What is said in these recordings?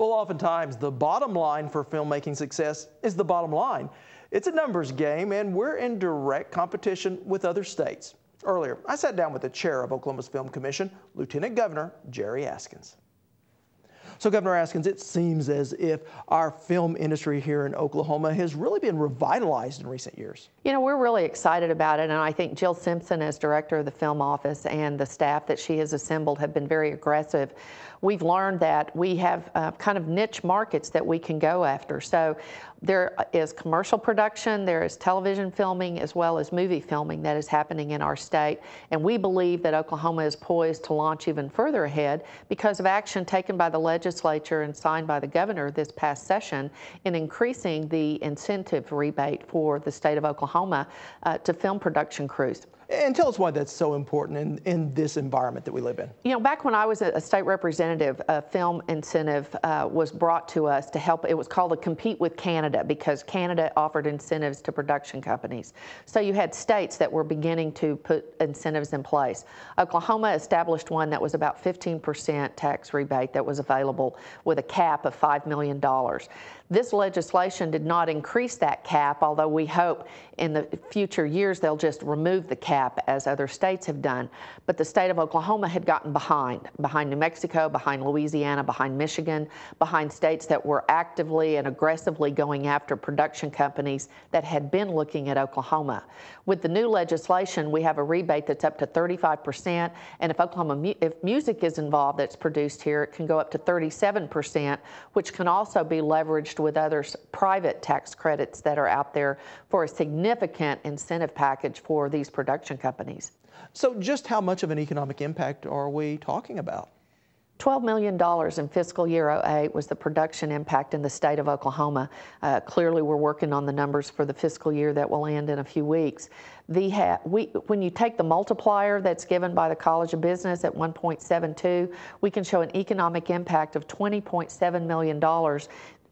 Well, oftentimes the bottom line for filmmaking success is the bottom line. It's a numbers game, and we're in direct competition with other states. Earlier, I sat down with the chair of Oklahoma's Film Commission, Lieutenant Governor Jari Askins. So, Governor Askins, it seems as if our film industry here in Oklahoma has really been revitalized in recent years. You know, we're really excited about it, and I think Jill Simpson, as director of the film office, and the staff that she has assembled have been very aggressive. We've learned that we have kind of niche markets that we can go after. So there is commercial production, there is television filming, as well as movie filming that is happening in our state. And we believe that Oklahoma is poised to launch even further ahead because of action taken by the legislature and signed by the governor this past session in increasing the incentive rebate for the state of Oklahoma to film production crews. And tell us why that's so important in this environment that we live in. You know, back when I was a state representative, a film incentive was brought to us to help. It was called a Compete with Canada because Canada offered incentives to production companies. So you had states that were beginning to put incentives in place. Oklahoma established one that was about 15% tax rebate that was available with a cap of $5 million. This legislation did not increase that cap, although we hope in the future years they'll just remove the cap as other states have done. But the state of Oklahoma had gotten behind New Mexico, behind Louisiana, behind Michigan, behind states that were actively and aggressively going after production companies that had been looking at Oklahoma. With the new legislation, we have a rebate that's up to 35%, and if music is involved that's produced here, it can go up to 37%, which can also be leveraged with other private tax credits that are out there for a significant incentive package for these production companies. So just how much of an economic impact are we talking about? $12 million in fiscal year 08 was the production impact in the state of Oklahoma. Clearly, we're working on the numbers for the fiscal year that will end in a few weeks. When you take the multiplier that's given by the College of Business at 1.72, we can show an economic impact of $20.7 million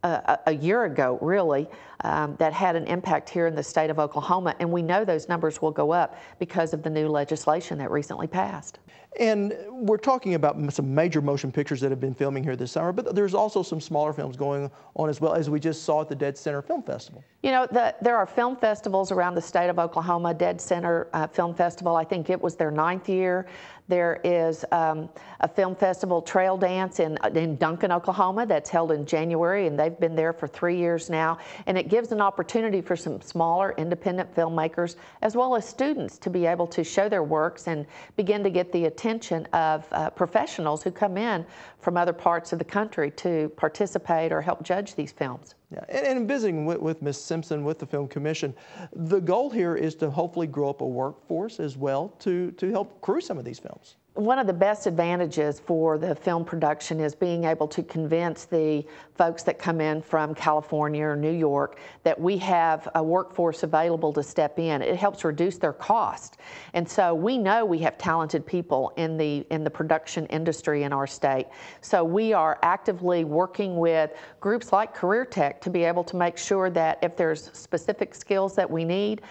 a year ago, really, that had an impact here in the state of Oklahoma. And we know those numbers will go up because of the new legislation that recently passed. And we're talking about some major motion pictures that have been filming here this summer, but there's also some smaller films going on as well, as we just saw at the Dead Center Film Festival. You know, there are film festivals around the state of Oklahoma. Dead Center Film Festival, I think it was their 9th year. There is a film festival, Trail Dance, in Duncan, Oklahoma, that's held in January, and they've been there for 3 years now. And it gives an opportunity for some smaller independent filmmakers, as well as students, to be able to show their works and begin to get the attention of professionals who come in from other parts of the country to participate or help judge these films. Yeah, and visiting with Ms. Simpson with the Film Commission, the goal here is to hopefully grow up a workforce as well to help crew some of these films. One of the best advantages for the film production is being able to convince the folks that come in from California or New York that we have a workforce available to step in. It helps reduce their cost. And so we know we have talented people in the production industry in our state. So we are actively working with groups like Career Tech to be able to make sure that if there's specific skills that we need,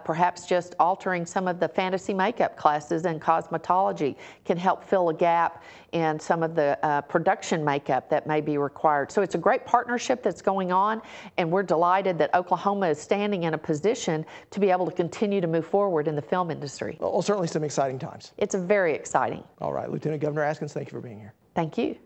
perhaps just altering some of the fantasy makeup classes and cosmetology can help fill a gap in some of the production makeup that may be required. So it's a great partnership that's going on, and we're delighted that Oklahoma is standing in a position to be able to continue to move forward in the film industry. Well, certainly some exciting times. It's very exciting. All right, Lieutenant Governor Askins, thank you for being here. Thank you.